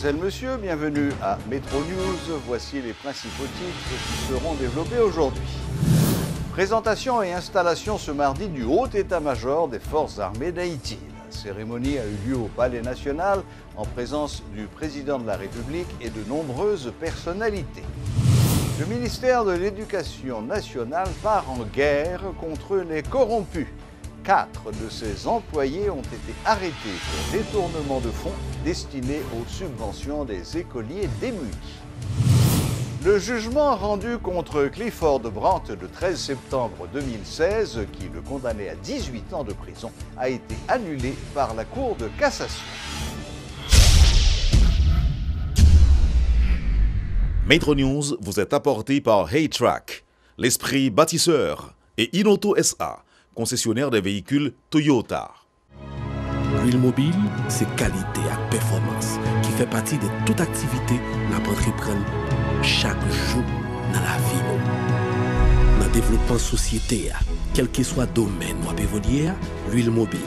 Mesdemoiselles, Messieurs, bienvenue à Métro News. Voici les principaux titres qui seront développés aujourd'hui. Présentation et installation ce mardi du haut état-major des Forces armées d'Haïti. La cérémonie a eu lieu au Palais national en présence du président de la République et de nombreuses personnalités. Le ministère de l'Éducation nationale part en guerre contre les corrompus. 4 de ses employés ont été arrêtés pour détournement de fonds destinés aux subventions des écoliers démunis. Le jugement rendu contre Clifford Brandt le 13 septembre 2016, qui le condamnait à 18 ans de prison, a été annulé par la Cour de cassation. Métro News vous est apporté par Haytrack, l'esprit bâtisseur, et Inoto SA, concessionnaire des véhicules Toyota. L'huile mobile, c'est qualité et performance qui fait partie de toute activité que nous entreprenons chaque jour dans la vie. Dans le développement de la société, quel que soit le domaine où nous évoluons, l'huile mobile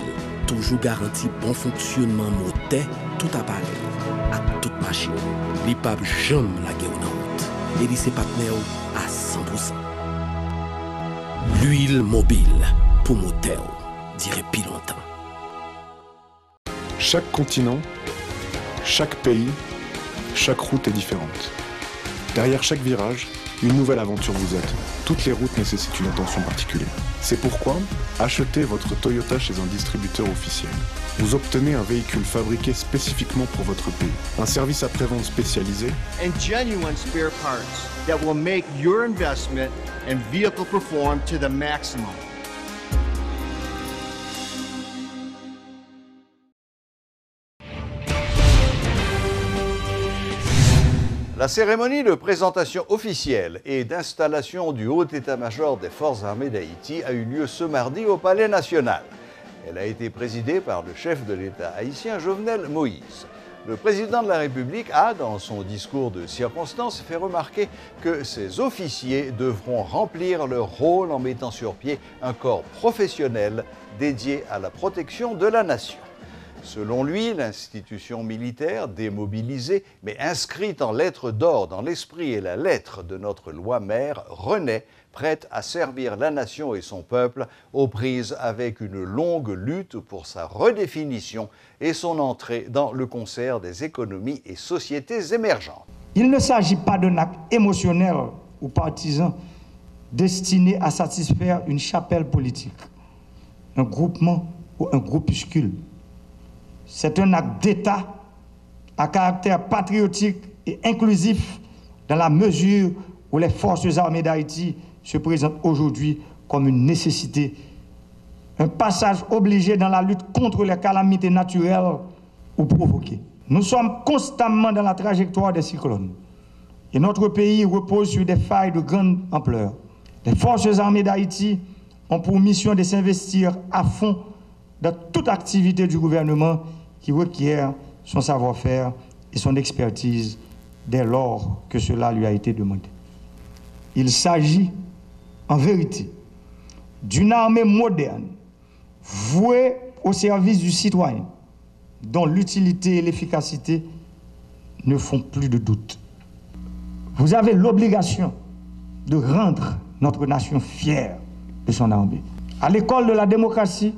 toujours garantit bon fonctionnement moteur, tout appareil, à toute machine. L'IPAB jamais la guerre en route et ses partenaires à 100%. L'huile mobile pour moteur, dirait plus longtemps. Chaque continent, chaque pays, chaque route est différente. Derrière chaque virage, une nouvelle aventure vous attend. Toutes les routes nécessitent une attention particulière. C'est pourquoi, achetez votre Toyota chez un distributeur officiel. Vous obtenez un véhicule fabriqué spécifiquement pour votre pays, un service après-vente spécialisé and genuine spare parts that will make your investment and vehicle perform to the maximum. La cérémonie de présentation officielle et d'installation du haut état-major des Forces armées d'Haïti a eu lieu ce mardi au Palais national. Elle a été présidée par le chef de l'État haïtien, Jovenel Moïse. Le président de la République a, dans son discours de circonstance, fait remarquer que ces officiers devront remplir leur rôle en mettant sur pied un corps professionnel dédié à la protection de la nation. Selon lui, l'institution militaire, démobilisée, mais inscrite en lettres d'or dans l'esprit et la lettre de notre loi mère, renaît, prête à servir la nation et son peuple, aux prises avec une longue lutte pour sa redéfinition et son entrée dans le concert des économies et sociétés émergentes. Il ne s'agit pas d'un acte émotionnel ou partisan destiné à satisfaire une chapelle politique, un groupement ou un groupuscule. C'est un acte d'État à caractère patriotique et inclusif dans la mesure où les forces armées d'Haïti se présentent aujourd'hui comme une nécessité, un passage obligé dans la lutte contre les calamités naturelles ou provoquées. Nous sommes constamment dans la trajectoire des cyclones et notre pays repose sur des failles de grande ampleur. Les forces armées d'Haïti ont pour mission de s'investir à fond dans toute activité du gouvernement qui requiert son savoir-faire et son expertise dès lors que cela lui a été demandé. Il s'agit, en vérité, d'une armée moderne, vouée au service du citoyen, dont l'utilité et l'efficacité ne font plus de doute. Vous avez l'obligation de rendre notre nation fière de son armée. À l'école de la démocratie,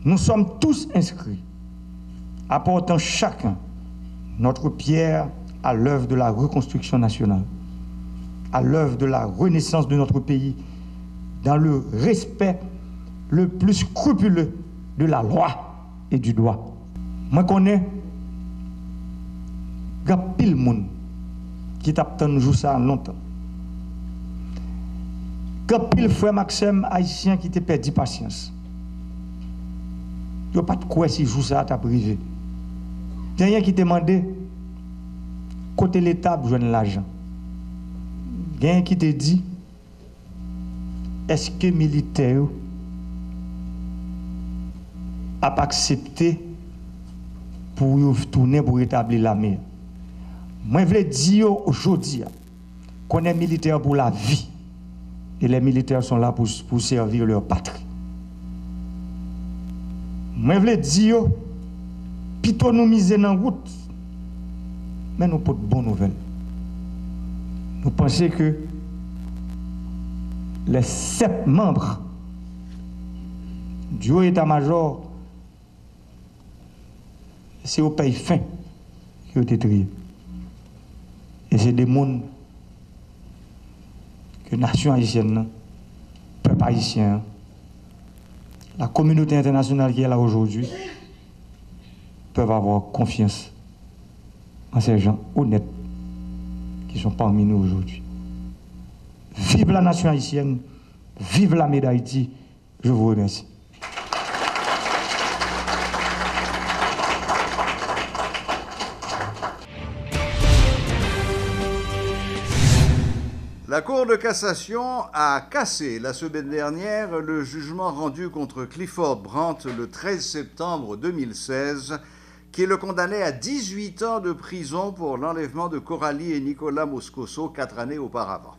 nous sommes tous inscrits, apportant chacun notre pierre à l'œuvre de la reconstruction nationale, à l'œuvre de la renaissance de notre pays, dans le respect le plus scrupuleux de la loi et du droit. Moi, je connais pile monde qui t'attend jouer ça longtemps. Pile frère Maxime haïtien qui te perdu patience. Il n'y a pas de quoi si joue ça à ta privé. Il y a rien qui te demande côté l'État pour joindre l'argent. Il y a rien qui te dit est-ce que les militaires a pas accepté pour tourner pour rétablir l'armée. Moi je veux dire aujourd'hui qu'on est militaire pour la vie et les militaires sont là pour servir leur patrie. Moi je veux dire plutôt nous miser dans la route mais nous pas de bonnes nouvelles. Nous pensons que les 7 membres du haut état-major, c'est au pays fin qui ont été triés. Et c'est des mondes que la nation haïtienne, le peuple haïtien, la communauté internationale qui est là aujourd'hui, peuvent avoir confiance en ces gens honnêtes qui sont parmi nous aujourd'hui. Vive la nation haïtienne, vive l'armée d'Haïti, je vous remercie. La Cour de cassation a cassé la semaine dernière le jugement rendu contre Clifford Brandt le 13 septembre 2016 qui le condamnait à 18 ans de prison pour l'enlèvement de Coralie et Nicolas Moscoso 4 années auparavant.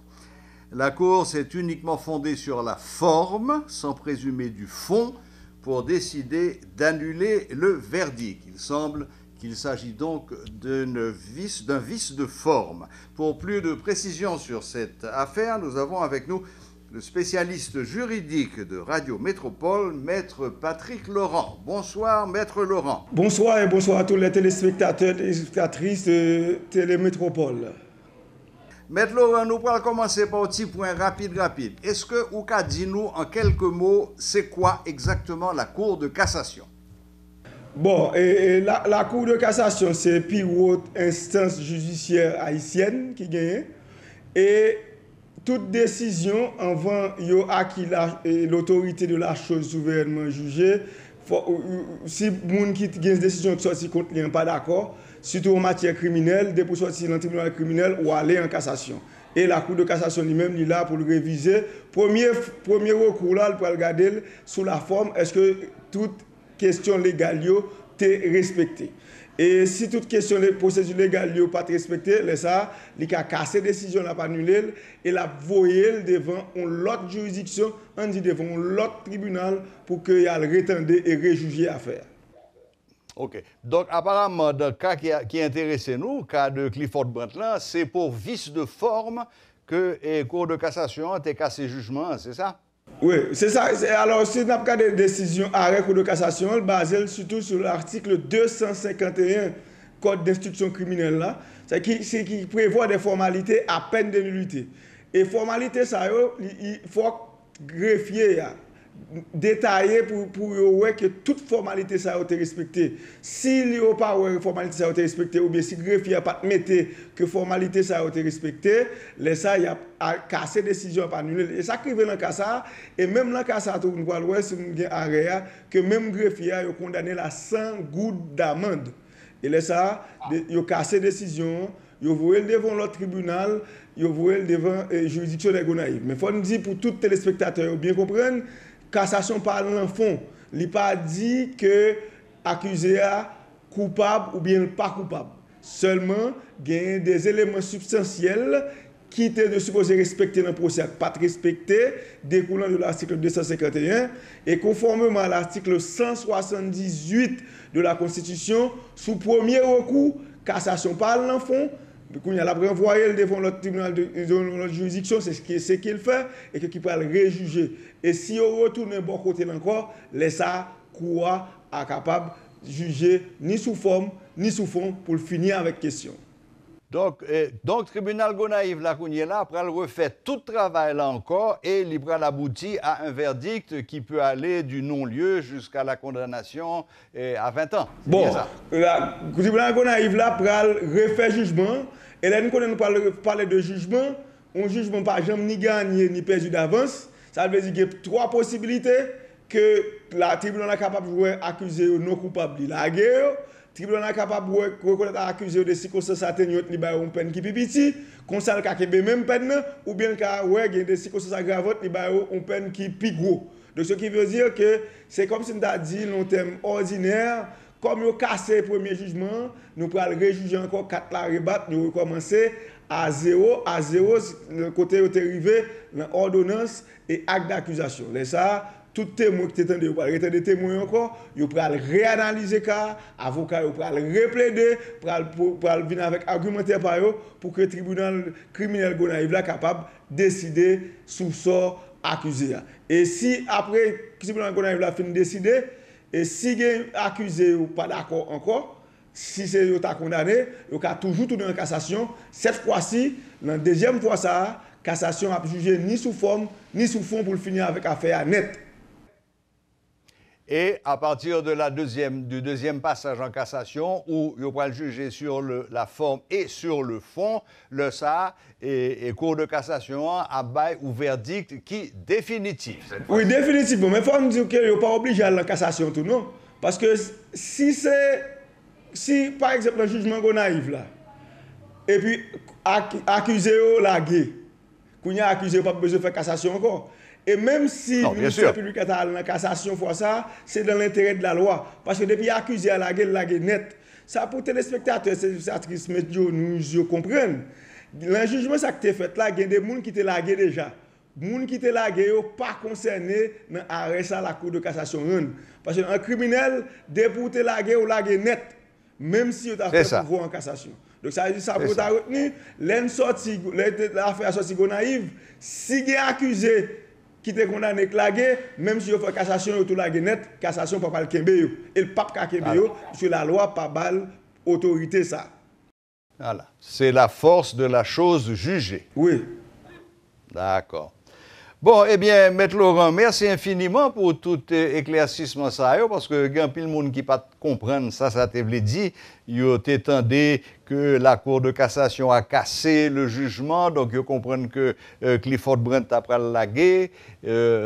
La Cour s'est uniquement fondée sur la forme, sans présumer du fond, pour décider d'annuler le verdict. Il semble qu'il s'agit donc d'un vice de forme. Pour plus de précisions sur cette affaire, nous avons avec nous le spécialiste juridique de Radio Métropole, Maître Patrick Laurent. Bonsoir, Maître Laurent. Bonsoir et bonsoir à tous les téléspectateurs et téléspectatrices de Télémétropole. Maître Laurent, nous allons commencer par un petit point rapide. Est-ce que vous pouvez dire nous en quelques mots, c'est quoi exactement la Cour de cassation? Bon, la Cour de cassation, c'est la plus haute instance judiciaire haïtienne qui gagne. Et toute décision avant yo acquis l'autorité de la chose souverainement jugée, si moun qui gagne une décision qui sorti contre lui n'est pas d'accord, surtout en matière criminelle, dès pour sortir dans le tribunal criminel ou aller en cassation. Et la Cour de cassation lui-même est là pour le réviser. Premier recours là, pour regarder sous la forme, est-ce que toute question légale est respectée. Et si toute question de procédure légale n'est pas respectée, ça, il a cassé la décision, la pas annulé, et la voyé devant l'autre juridiction, on dit devant l'autre tribunal pour qu'il y ait le retendé et réjuger l'affaire. OK. Donc, apparemment, dans le cas qui intéresse nous, le cas de Clifford Brandt, c'est pour vice de forme que la Cour de cassation a cassé le jugement, c'est ça? Oui, c'est ça. Alors, si on a pas de décision arrêt Cour de cassation, elle base surtout sur l'article 251 Code d'instruction criminelle, là, c'est qui prévoit des formalités à peine de nullité. Et formalités, ça, il faut greffier, détailler pour voir que toute formalité ça a été respectée. S'il n'y a pas de formalité ça a été respectée, ou bien si le greffier n'a pas mis que formalité ça a été respectée, ça il a cassé décision pas annulée. Et ça qui vient dans le cas ça, et même dans le cas ça, on voit l'ouest que même greffier a condamné la 100 gouttes d'amende. Et ça, il a cassé décision, il a voué devant l'autre tribunal, il a voué devant la juridiction des Gonaïves. Mais il faut nous dire pour tous les téléspectateurs bien comprendre, cassation parle en fond. Il n'a pas dit que l'accusé est coupable ou bien pas coupable. Seulement, il y a des éléments substantiels qui étaient supposés respecter dans le procès, pas respectés, découlant de l'article 251, et conformément à l'article 178 de la Constitution, sous premier recours, cassation parle en fond. Il a renvoyé devant le tribunal de juridiction, c'est ce qu'il fait, et qu'il peut le réjuger. Et si on retourne de bon côté encore, ça, Cour est capable de juger ni sous forme, ni sous fond, pour finir avec question. Donc tribunal Gonaïve, là, après, il refait tout le travail là encore, et il va aboutir à un verdict qui peut aller du non-lieu jusqu'à la condamnation à 20 ans. Bon, le tribunal Gonaïve, là, après, refait jugement. Et là, nous parlons de jugement. Un jugement pas jamais ni gagné ni perdu d'avance. Ça veut dire qu'il y a 3 possibilités que le tribunal est capable de jouer accusé ou non coupable de la guerre. Le tribunal est capable de reconnaître l'accusé de circonstances atténuantes, il y a une peine qui est petite. Comme ça, il y a même peine, ou bien il y a des circonstances aggravantes, il y a une peine qui est plus gros. Donc, ce qui veut dire que c'est comme si on a dit, dans terme ordinaire, comme nous cassé le premier jugement, nous pourrons réjuger encore 4 la rebattre, nous recommencer à zéro, le côté où est arrivé, l'ordonnance et acte d'accusation. Ça, tout témoin qui t'étendait, vous pouvez retendre des témoins encore, vous pouvez réanalyser le cas, avocat, vous pouvez replaider, pour venir avec argumentaire par eux, pour que le tribunal criminel Gonaïve là capable de décider sous sort accusé. Et si après, le tribunal Gonaïve là finit de décider, et si l'accusé n'est pas d'accord encore, si c'est eux qui condamné, vous pouvez toujours tourner en cassation. Cette fois-ci, la deuxième fois ça, cassation a jugé ni sous forme, ni sous fond pour finir avec affaire nette. Et à partir de du deuxième passage en cassation, où il va le juger sur la forme et sur le fond, le SA et Cour de cassation a bail ou verdict qui définitif. Oui, définitivement. Mais il faut me dire qu'il n'est pas obligé à aller en cassation tout, non? Parce que si par exemple, le jugement Gonaïve là, et puis accusé au lagué, qu'on y a accusé, pas besoin de faire cassation encore. Et même si le ministère public est allé en cassation fois ça, c'est dans l'intérêt de la loi. Parce que depuis accusé à la guerre net, ça pour téléspectateurs, c'est actrices médias, nous comprennent. Le jugement ça que tu fait là, il y a des gens qui te lagué déjà. Les gens qui te lagué pas concernés dans l'arrêt ça la Cour de cassation. Parce qu'un criminel, dès pour te laguer ou laguer net, même si tu as fait pouvoir en cassation. Donc ça veut dire ça pour ta retenue, l'affaire sortie Gonaïve, si il y a accusé qui te condamné clagué, même si il fait cassation ou tout lagué net, cassation pas le kembe yo. Et le pape ka kembe yo, sur la loi pas bal autorité ça. Voilà, c'est la force de la chose jugée. Oui. D'accord. Bon, eh bien, Maître Laurent, merci infiniment pour tout éclaircissement ça, parce que il y a un peu de monde qui ne pas comprendre ça t'a dit. Ils t'étendaient que la Cour de cassation a cassé le jugement, donc ils comprennent que Clifford Brandt a pris la guerre.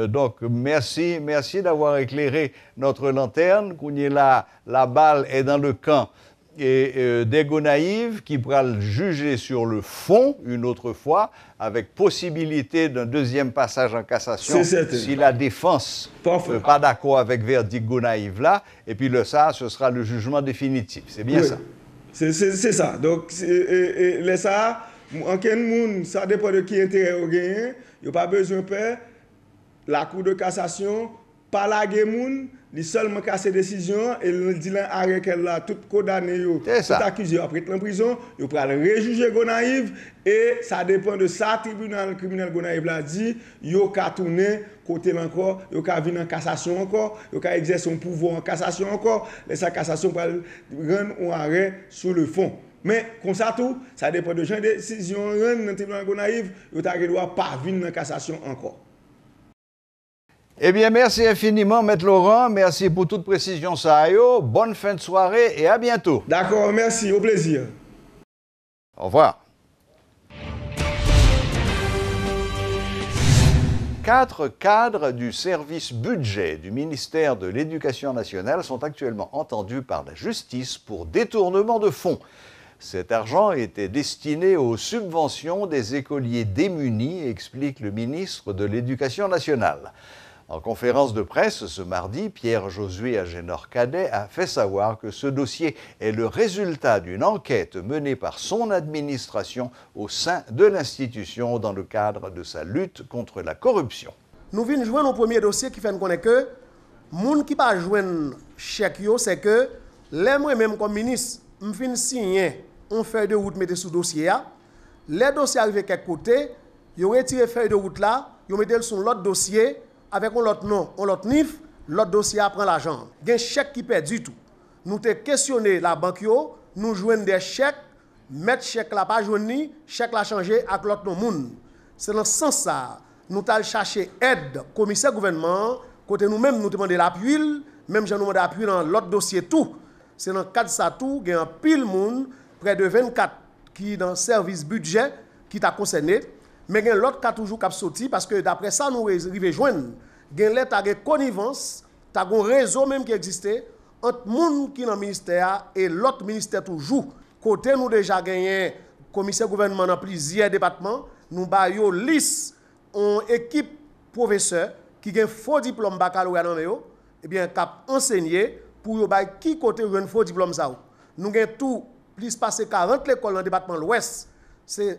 Donc, merci d'avoir éclairé notre lanterne. La balle est dans le camp. Et des Gonaïves qui pourra juger sur le fond une autre fois, avec possibilité d'un deuxième passage en cassation si la défense n'est pas d'accord avec verdict Gonaïve là, et puis ce sera le jugement définitif. C'est bien ça? C'est ça. Donc, en quel monde, ça dépend de qui intérêt au gain. Il n'y a pas besoin de faire la Cour de cassation, pas la guerre. Il seulement casse décision et il dit l'arrêt qu'elle a tout condamné, tout accusé après en prison, il peut réjuger Gonaïve et ça dépend de ça tribunal criminel Gonaïve l'a dit, il a tourné côté encore, il a venir en cassation encore, il a exercer son pouvoir en cassation encore, et sa cassation va rendre un arrêt sur le fond. Mais comme ça tout, ça dépend de gens décision rendre dans le tribunal Gonaïve, il ne doit pas venir en cassation encore. Eh bien, merci infiniment, Maître Laurent. Merci pour toute précision, ça. Bonne fin de soirée et à bientôt. D'accord, merci, au plaisir. Au revoir. 4 cadres du service budget du ministère de l'Éducation nationale sont actuellement entendus par la justice pour détournement de fonds. Cet argent était destiné aux subventions des écoliers démunis, explique le ministre de l'Éducation nationale. En conférence de presse ce mardi, Pierre-Josué Agénor-Cadet a fait savoir que ce dossier est le résultat d'une enquête menée par son administration au sein de l'institution dans le cadre de sa lutte contre la corruption. Nous venons jouer nos premiers dossiers qui fait connaître que les gens qui ne pas joindre chèque, c'est que les moi-même comme ministre, je viens signer une feuille de route mettre sous dossier. Les dossiers arrivent quelque côté, ils retirent feuille de route là, ils mettent sur l'autre dossier. Avec l'autre nom, l'autre NIF, l'autre dossier prend l'argent. Il y a un chèque qui perd du tout. Nous avons questionné la banque, nous jouons des chèques, mettre chèque là pas jouni, chèque là changé avec l'autre nom. C'est dans ce sens ça. Nous avons cherché aide, commissaire gouvernement, côté nous-mêmes, nous demandons l'appui, même j'ai demandé l'appui dans l'autre dossier tout. C'est dans le cadre de ça tout, il y a un pile monde, près de 24 qui dans le service budget qui t'a concerné. Mais il y a l'autre cas toujours qui a sorti parce que d'après ça, nous arrivons à joindre. Il y a une connivence, il y a un réseau même qui existait entre les gens qui sont dans le ministère et l'autre ministère toujours. Côté nous déjà gagné commissaire gouvernement dans plusieurs départements, nous avons une liste, une équipe professeur qui a un faux diplôme baccalauréat dans eux, et bien qui a enseigné pour qui côté un faux diplôme ça. Nous avons tout plus passé 40 écoles dans le département de l'Ouest.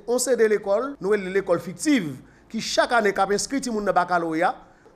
On sait de l'école, nous avons l'école fictive, qui chaque année a inscrit les gens dans le baccalauréat.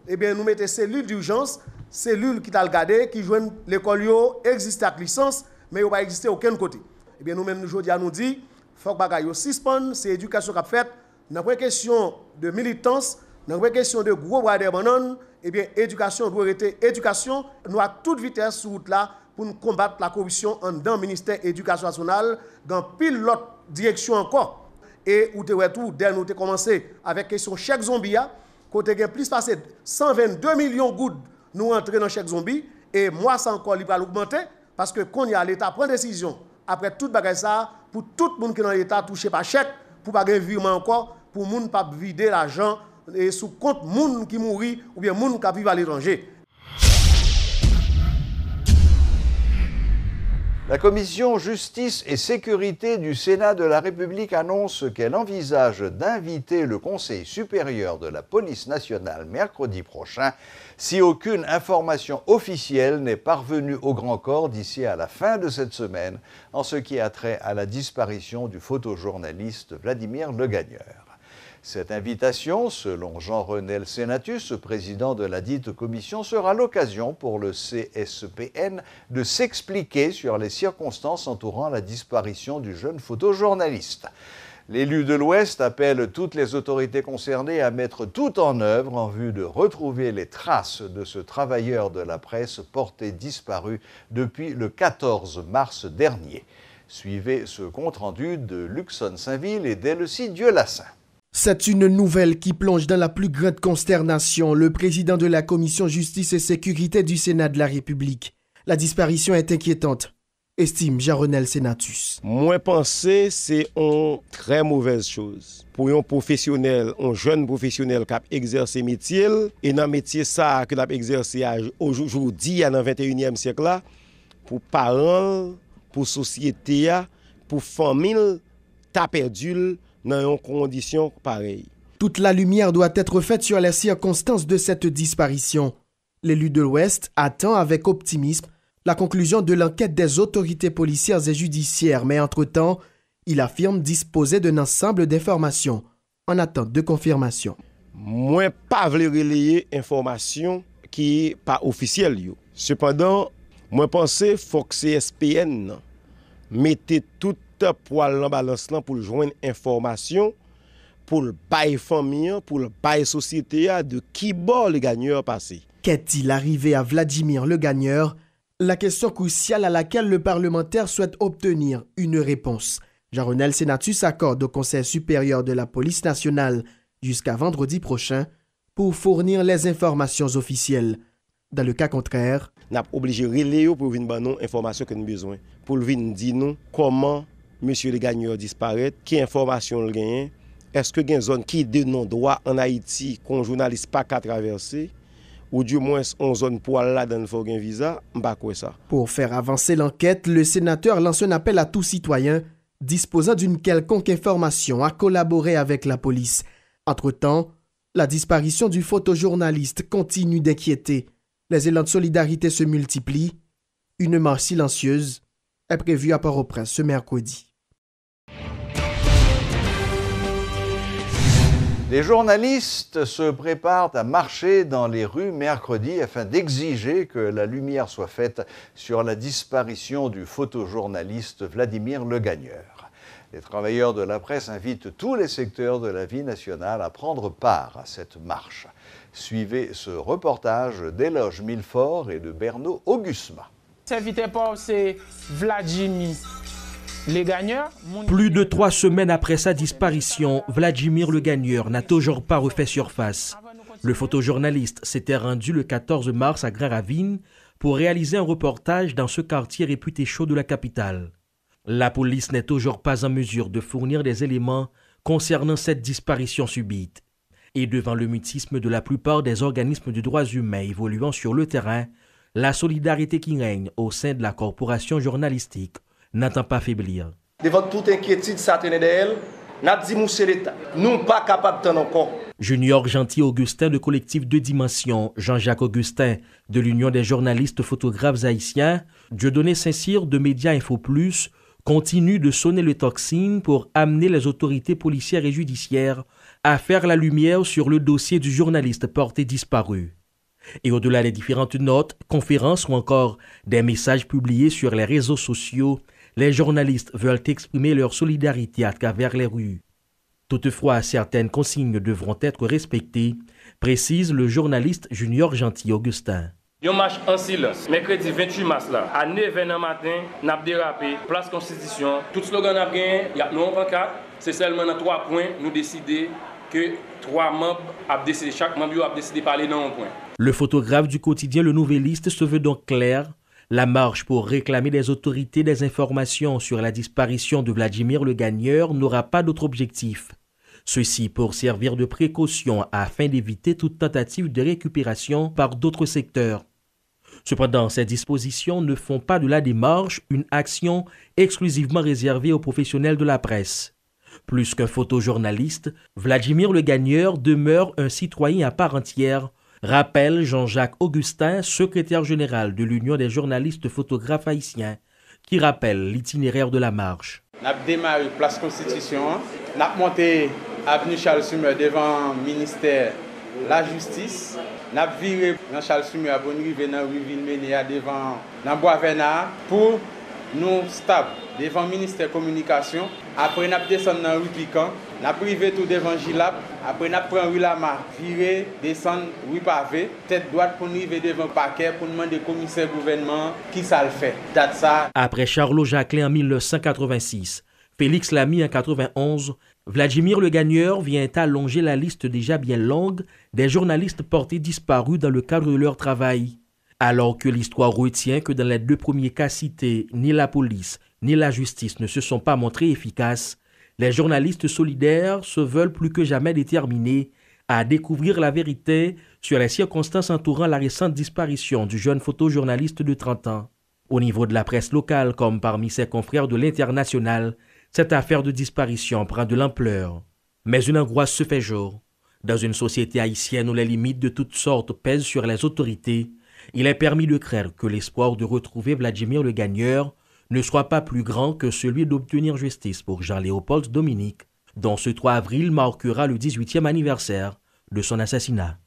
eh bien, nous mettons cellule d'urgence, cellule qui t'a regardé, qui joignent l'école, existe avec licence, mais il n'y a pas existé aucun côté. Eh bien, nous-mêmes, aujourd'hui, nous dit, il faut que les suspendent, c'est l'éducation qui a fait. Dans la question de militance, dans la question de gros bras de bananes, eh bien, éducation doit être éducation. Nous à toute vitesse sur route là pour nous combattre la corruption en dans le ministère de l'Éducation nationale, dans pile l'autre direction encore. Et où tout, dès nous avons commencé avec la question chèque zombie, côté plus passé 122 millions de gouttes nous entrons dans chèque zombie, et moi, ça encore, il va augmenter, parce que quand il y a l'État prend décision, après tout bagage ça, pour tout le monde qui est dans l'État touché par chèque, pour pas gagner virement encore, pour ne pas vider l'argent et sous compte moun qui mourit ou bien moun qui vivent à l'étranger. La commission Justice et Sécurité du Sénat de la République annonce qu'elle envisage d'inviter le Conseil supérieur de la police nationale mercredi prochain si aucune information officielle n'est parvenue au grand corps d'ici à la fin de cette semaine en ce qui a trait à la disparition du photojournaliste Vladimir Legagneur. Cette invitation, selon Jean-Renel Senatus, président de la dite commission, sera l'occasion pour le CSPN de s'expliquer sur les circonstances entourant la disparition du jeune photojournaliste. L'élu de l'Ouest appelle toutes les autorités concernées à mettre tout en œuvre en vue de retrouver les traces de ce travailleur de la presse porté disparu depuis le 14 mars dernier. Suivez ce compte-rendu de Luxon Saint-Ville et d'Elsie Dieulassin. C'est une nouvelle qui plonge dans la plus grande consternation le président de la Commission Justice et Sécurité du Sénat de la République. La disparition est inquiétante, estime Jean-Renel Senatus. Moi, penser c'est une très mauvaise chose. Pour un professionnel, un jeune professionnel qui a exercé métier, et dans le métier ça que a exercé aujourd'hui, dans le 21e siècle, là, pour parents, pour société, pour famille, t'as perdu dans une condition pareille. Toute la lumière doit être faite sur les circonstances de cette disparition. L'élu de l'Ouest attend avec optimisme la conclusion de l'enquête des autorités policières et judiciaires, mais entre-temps, il affirme disposer d'un ensemble d'informations en attente de confirmation. Moi, pas voulu relayer information qui n'est pas officielle. Cependant, moi pense faut que CSPN mette tout poil en balance pour joindre information pour le bail famille, pour le bail société de qui bord le gagneur passé. Qu'est-il arrivé à Vladimir Legagneur? La question cruciale à laquelle le parlementaire souhaite obtenir une réponse. Jean-Renel Senatus accorde au Conseil supérieur de la police nationale jusqu'à vendredi prochain pour fournir les informations officielles. Dans le cas contraire, nous sommes obligés de relayer pour venir donner nos informations que nous avons besoin. Pour venir dire nous comment M. Legagneur disparaît, quelle information il gagne, est-ce que il y a une zone qui de non-droit en Haïti qu'un journaliste pas qu'à traverser, ou du moins une zone pour là dans le visa, pas quoi ça. Pour faire avancer l'enquête, le sénateur lance un appel à tout citoyen disposant d'une quelconque information à collaborer avec la police. Entre-temps, la disparition du photojournaliste continue d'inquiéter. Les élans de solidarité se multiplient. Une marche silencieuse est prévue à Port-au-Prince ce mercredi. Les journalistes se préparent à marcher dans les rues mercredi afin d'exiger que la lumière soit faite sur la disparition du photojournaliste Vladimir Legagneur. Les travailleurs de la presse invitent tous les secteurs de la vie nationale à prendre part à cette marche. Suivez ce reportage d'Éloge Millefort et de Bernaud Augusma. C'est Vladimir Legagneur. Plus de 3 semaines après sa disparition, Vladimir Legagneur n'a toujours pas refait surface. Le photojournaliste s'était rendu le 14 mars à Grand-Ravine pour réaliser un reportage dans ce quartier réputé chaud de la capitale. La police n'est toujours pas en mesure de fournir des éléments concernant cette disparition subite. Et devant le mutisme de la plupart des organismes de droits humains évoluant sur le terrain, la solidarité qui règne au sein de la corporation journalistique n'entend pas faiblir. Devant toute inquiétude, ça tenait d'elle, n'a dit c'est l'État. Nous pas capables de encore. Junior Gentil Augustin de collectif Deux Dimensions, Jean-Jacques Augustin de l'Union des journalistes photographes haïtiens, Dieudonné Saint-Cyr de Média Info Plus continue de sonner le tocsin pour amener les autorités policières et judiciaires à faire la lumière sur le dossier du journaliste porté disparu. Et au-delà des différentes notes, conférences ou encore des messages publiés sur les réseaux sociaux, les journalistes veulent exprimer leur solidarité à travers les rues. Toutefois, certaines consignes devront être respectées, précise le journaliste Junior Gentil Augustin. Yon marche en silence. Mercredi 28 mars là, à 9h matin, n'a dérapé, place Constitution. Tout slogan n'a gagné, il y a nous en pancarte. C'est seulement dans 3 points nous décider que 3 membres a décidé, chaque membre a décidé de parler dans un point. Le photographe du quotidien Le Nouvelliste se veut donc clair. La marche pour réclamer des autorités des informations sur la disparition de Vladimir le Gagneur n'aura pas d'autre objectif. Ceci pour servir de précaution afin d'éviter toute tentative de récupération par d'autres secteurs. Cependant, ces dispositions ne font pas de la démarche une action exclusivement réservée aux professionnels de la presse. Plus qu'un photojournaliste, Vladimir le Gagneur demeure un citoyen à part entière, rappelle Jean-Jacques Augustin, secrétaire général de l'Union des journalistes photographes haïtiens, qui rappelle l'itinéraire de la marche. On a démarré place Constitution, on a monté avenue Charles Summer devant le ministère de la Justice, on a viré dans Charles Summer pour nous arriver dans rue Villeménéa devant Bois-Venard pour nous stable devant le ministère de la Communication. Après, on a descendu dans rue Piquant, on a privé tout devant Gilap. Après, on a pris rue Lama, viré, descendre rue Pavé, tête droite pour nous arriver devant le parquet pour demander au commissaire gouvernement qui ça le fait. Date ça. Après Charlot Jacquelin en 1986, Félix Lamy en 1991, Vladimir le Gagneur vient allonger la liste déjà bien longue des journalistes portés disparus dans le cadre de leur travail. Alors que l'histoire retient que dans les 2 premiers cas cités, ni la police ni la justice ne se sont pas montrés efficaces, les journalistes solidaires se veulent plus que jamais déterminés à découvrir la vérité sur les circonstances entourant la récente disparition du jeune photojournaliste de 30 ans. Au niveau de la presse locale comme parmi ses confrères de l'international, cette affaire de disparition prend de l'ampleur. Mais une angoisse se fait jour. Dans une société haïtienne où les limites de toutes sortes pèsent sur les autorités, il est permis de craindre que l'espoir de retrouver Vladimir le Gagneur ne soit pas plus grand que celui d'obtenir justice pour Jean-Léopold Dominique, dont ce 3 avril marquera le 18e anniversaire de son assassinat.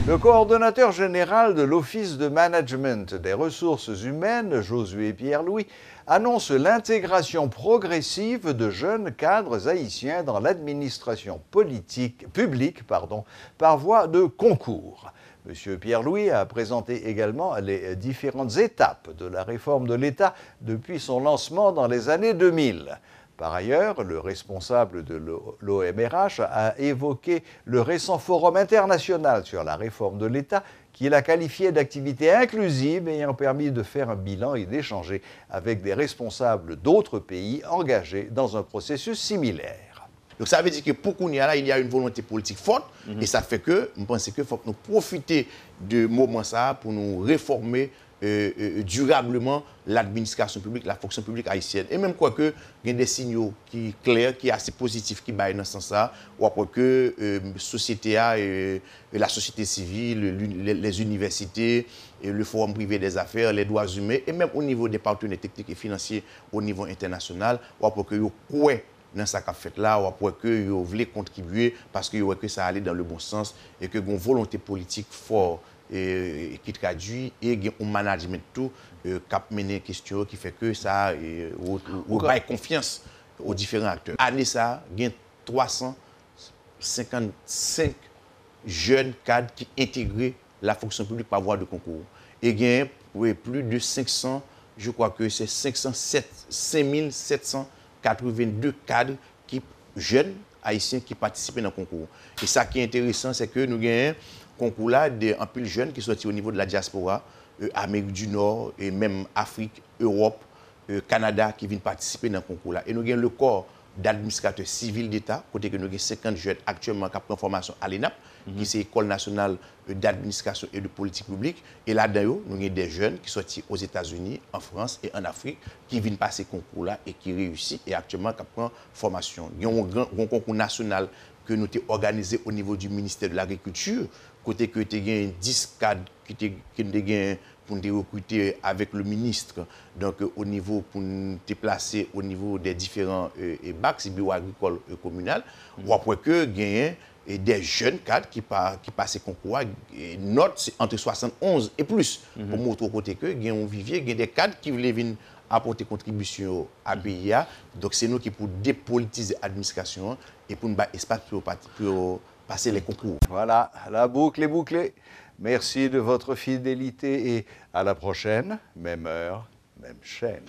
Le coordonnateur général de l'Office de management des ressources humaines, Josué Pierre-Louis, annonce l'intégration progressive de jeunes cadres haïtiens dans l'administration publique par voie de concours. M. Pierre-Louis a présenté également les différentes étapes de la réforme de l'État depuis son lancement dans les années 2000. Par ailleurs, le responsable de l'OMRH a évoqué le récent forum international sur la réforme de l'État qu'il a qualifié d'activité inclusive ayant permis de faire un bilan et d'échanger avec des responsables d'autres pays engagés dans un processus similaire. Donc ça veut dire que pour Kounia, il y a une volonté politique forte et ça fait que, je pense qu'il faut que nous profitions de moment ça pour nous réformer durablement l'administration publique, la fonction publique haïtienne. Et même quoi que, il y a des signaux qui clairs, qui sont assez positifs, qui baillent dans ce sens-là, ou après que la société civile, les universités, le forum privé des affaires, les droits humains, et même au niveau des partenaires techniques et financiers au niveau international, ou après que dans ce qu'a fait là, ou après que vous voulez contribuer parce que ça allait dans le bon sens et que vous avez une volonté politique forte qui traduit et un management tout qui a mené question qui fait que ça ou confiance aux différents acteurs. Année ça, il y a 355 jeunes cadres qui intégrent la fonction publique par voie de concours. Et il y a plus de 500, je crois que c'est 5782 cadres jeunes haïtiens qui participent dans le concours. Et ça qui est intéressant, c'est que nous avons un concours là un peu jeunes qui sont au niveau de la diaspora, Amérique du Nord, et même Afrique, Europe, Canada qui viennent participer dans le concours là. Et nous avons le corps d'administrateurs civils d'État, côté que nous avons 50 jeunes actuellement qui prennent formation à l'ENAP, qui c'est l'École nationale d'administration et de politique publique. Et là-dedans, nous avons des jeunes qui sont aux États-Unis, en France et en Afrique, qui viennent passer ce concours-là et qui réussissent et actuellement qui prennent formation. Il y a un grand concours national que nous avons organisé au niveau du ministère de l'Agriculture, côté que nous avons 10 cadres qui ont pour nous recruter avec le ministre, donc au niveau, pour nous déplacer au niveau des différents bacs bio-agricoles communales, ou après que gagner des jeunes cadres qui passent le concours, notes entre 71 et plus, pour montrer au côté que gagner un vivier, gagner des cadres qui veulent venir apporter contribution à BIA. Donc c'est nous qui pour dépolitiser l'administration et pour nous avoir espace pour passer les concours. Voilà, la boucle est bouclée. Merci de votre fidélité et à la prochaine, même heure, même chaîne.